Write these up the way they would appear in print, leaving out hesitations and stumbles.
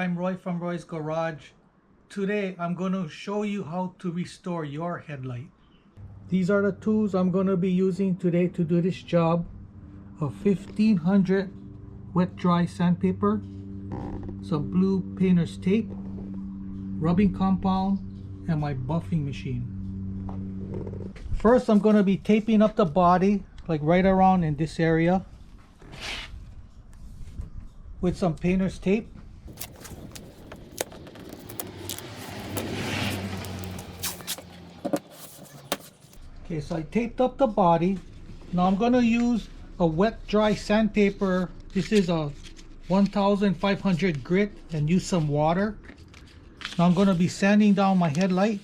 I'm Roy from Roy's Garage. Today I'm going to show you how to restore your headlight. These are the tools I'm going to be using today to do this job. A 1500 wet dry sandpaper, some blue painter's tape, rubbing compound, and my buffing machine. First I'm going to be taping up the body, like right around in this area, with some painter's tape. Okay, so I taped up the body. Now I'm going to use a wet dry sandpaper. This is a 1500 grit, and use some water. Now I'm going to be sanding down my headlight.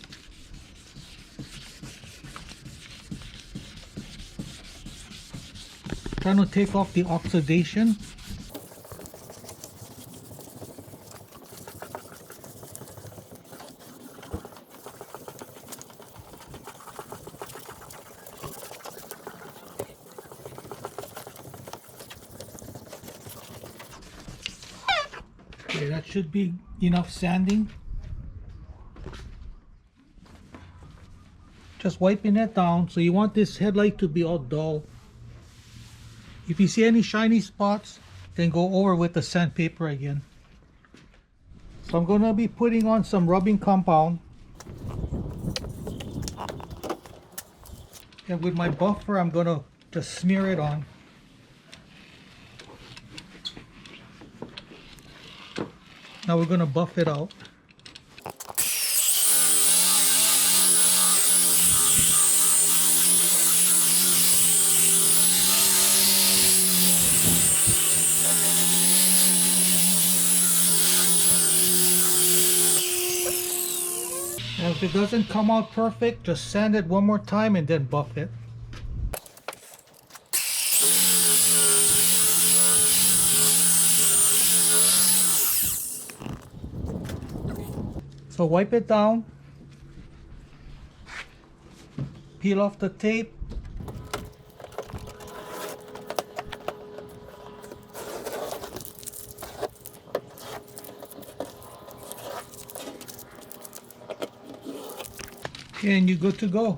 Trying to take off the oxidation. Okay, that should be enough sanding. Just wiping it down. So you want this headlight to be all dull. If you see any shiny spots, then go over with the sandpaper again. So I'm going to be putting on some rubbing compound. And with my buffer, I'm going to just smear it on. Now we're going to buff it out. And if it doesn't come out perfect, just sand it one more time and then buff it. So wipe it down, peel off the tape, and you're good to go.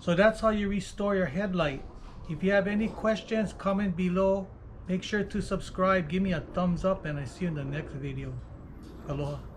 So that's how you restore your headlight. If you have any questions, comment below. Make sure to subscribe, give me a thumbs up, and I see you in the next video. Aloha.